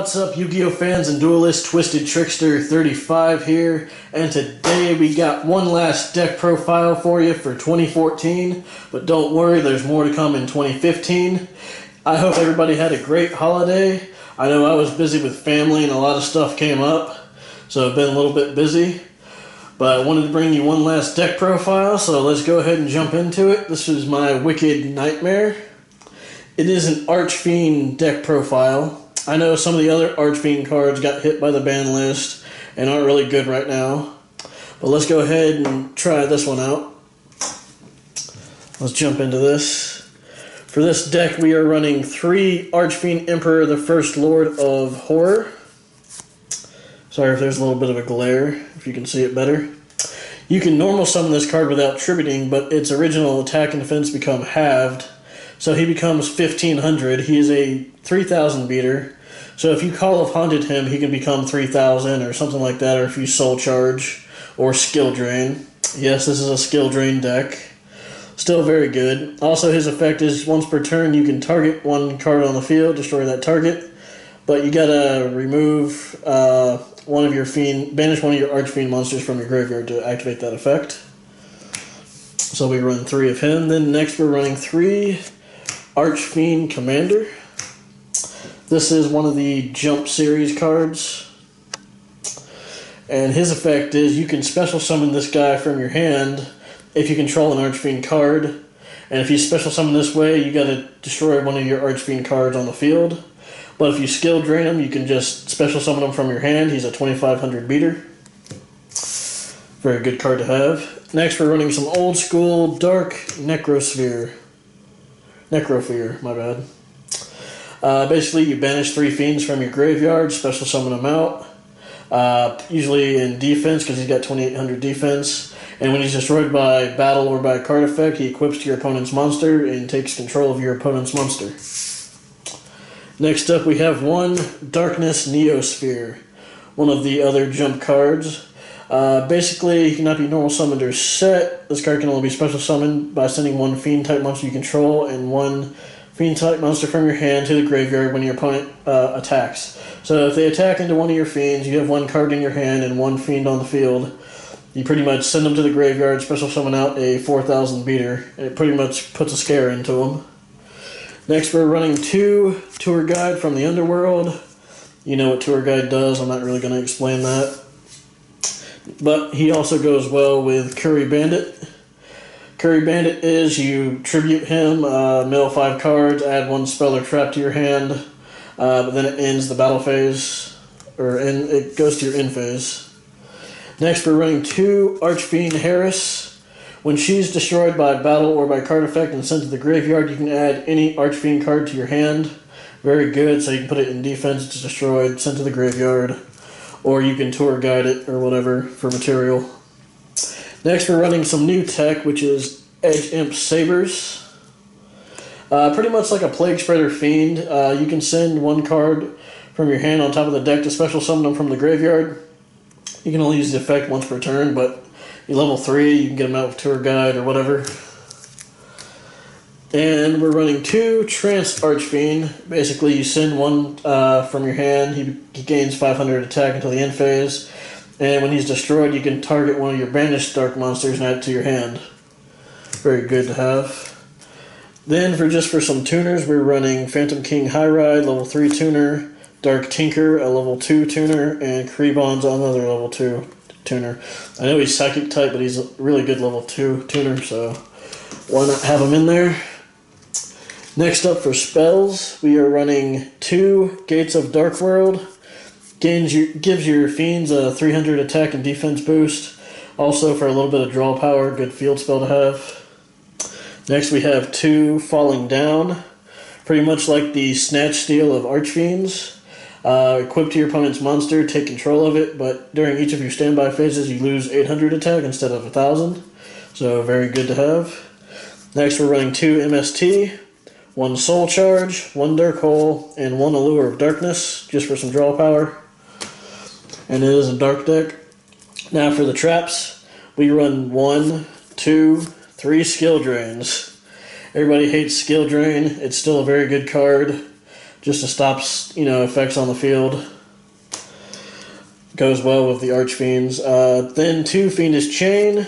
What's up, Yu-Gi-Oh fans and duelists? Twisted Trickster 35 here, and today we got one last deck profile for you for 2014, but don't worry, there's more to come in 2015. I hope everybody had a great holiday. I know I was busy with family and a lot of stuff came up, so I've been a little bit busy, but I wanted to bring you one last deck profile, so let's go ahead and jump into it. This is my Wicked Nightmare. It is an Archfiend deck profile. I know some of the other Archfiend cards got hit by the ban list and aren't really good right now. But let's go ahead and try this one out. Let's jump into this. For this deck, we are running 3 Archfiend Emperor, the First Lord of Horror. Sorry if there's a little bit of a glare, if you can see it better. You can normal summon this card without tributing, but its original attack and defense become halved. So he becomes 1500. He is a 3000 beater. So if you Call of Haunted him, he can become 3000 or something like that, or if you Soul Charge or Skill Drain. Yes, this is a Skill Drain deck. Still very good. Also, his effect is once per turn, you can target one card on the field, destroy that target, but you gotta remove one of your banish one of your Archfiend monsters from your graveyard to activate that effect. So we run 3 of him. Then next we're running 3 Archfiend Commander. This is one of the Jump series cards. And his effect is you can special summon this guy from your hand if you control an Archfiend card. And if you special summon this way, you gotta destroy one of your Archfiend cards on the field. But if you skill drain him, you can just special summon him from your hand. He's a 2500 beater. Very good card to have. Next we're running some old school Dark Necrofear, my bad. Basically, you banish 3 fiends from your graveyard, special summon them out. Usually in defense, because he's got 2800 defense. And when he's destroyed by battle or by a card effect, he equips to your opponent's monster and takes control of your opponent's monster. Next up, we have 1 Darkness Neosphere, one of the other Jump cards. Basically, he cannot be normal summoned or set. This card can only be special summoned by sending 1 fiend type monster you control and 1 fiend type monster from your hand to the graveyard when your opponent attacks. So if they attack into one of your fiends, you have 1 card in your hand and 1 fiend on the field. You pretty much send them to the graveyard, special summon out a 4000 beater. It pretty much puts a scare into them. Next, we're running 2 Tour Guide from the Underworld. You know what Tour Guide does. I'm not really going to explain that. But he also goes well with Curry Bandit. Curry Bandit is you tribute him, mill 5 cards, add 1 spell or trap to your hand, but then it ends the battle phase, it goes to your end phase. Next we're running 2 Archfiend Harris. When she's destroyed by battle or by card effect and sent to the graveyard, you can add any Archfiend card to your hand. Very good, so you can put it in defense, it's destroyed, sent to the graveyard. Or you can Tour Guide it or whatever for material. Next we're running some new tech, which is Edge Imp Sabers. Pretty much like a Plague Spreader Fiend. You can send 1 card from your hand on top of the deck to special summon them from the graveyard. You can only use the effect once per turn, but you level 3, you can get them out with Tour Guide or whatever. And we're running 2 Trance Archfiend. Basically, you send 1 from your hand. He gains 500 attack until the end phase. And when he's destroyed, you can target one of your banished dark monsters and add it to your hand. Very good to have. Then, for some tuners, we're running Phantom King High Ride, level 3 tuner, Dark Tinker, a level 2 tuner, and Krebon's another level 2 tuner. I know he's Psychic type, but he's a really good level 2 tuner, so why not have him in there? Next up for spells, we are running 2 Gates of Dark World. Gives your fiends a 300 attack and defense boost. Also for a little bit of draw power, good field spell to have. Next we have 2 Falling Down. Pretty much like the Snatch Steal of Archfiends. Equip to your opponent's monster, take control of it, but during each of your standby phases you lose 800 attack instead of 1000. So very good to have. Next we're running 2 MST. 1 Soul Charge, 1 Dark Hole, and 1 Allure of Darkness, just for some draw power. And it is a dark deck. Now for the traps, we run 1, 2, 3 Skill Drains. Everybody hates Skill Drain. It's still a very good card. just to stop, effects on the field. Goes well with the Archfiends. Then 2 Fiendish Chain,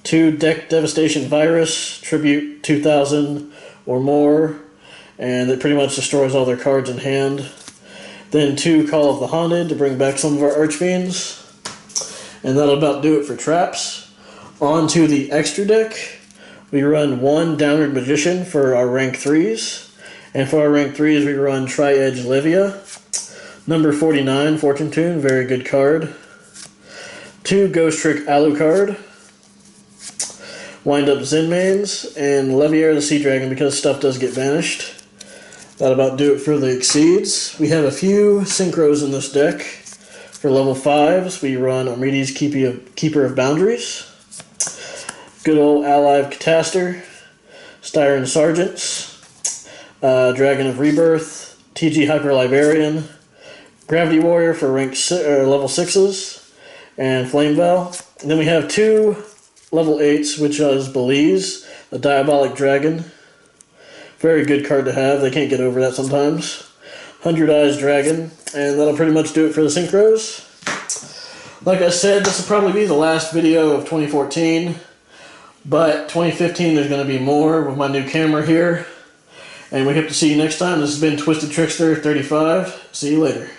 2 Deck Devastation Virus, tribute 2,000 or more, and it pretty much destroys all their cards in hand. Then 2 Call of the Haunted to bring back some of our Archfiends. And that'll about do it for traps. On to the extra deck. We run 1 Downward Magician for our rank 3s. And for our rank 3s, we run Tri-Edge Livia. Number 49, Fortune Tune, very good card. 2 Ghost Trick Alucard. Wind Up Zenmains. And Leviair the Sea Dragon, because stuff does get banished. That'll about do it for the Exceeds. We have a few synchros in this deck. For level 5s, we run Armides Keeper of Boundaries. Good old Ally of Cataster. Styron Sergeants. Dragon of Rebirth. TG Hyper Librarian. Gravity Warrior for level 6s. And Flame Val. And then we have 2 level 8s, which is Belize, the Diabolic Dragon. Very good card to have. They can't get over that sometimes. 100 Eyes Dragon. And that'll pretty much do it for the synchros. Like I said, this will probably be the last video of 2014. But 2015, there's going to be more with my new camera here. And we hope to see you next time. This has been Twisted Trickster 35. See you later.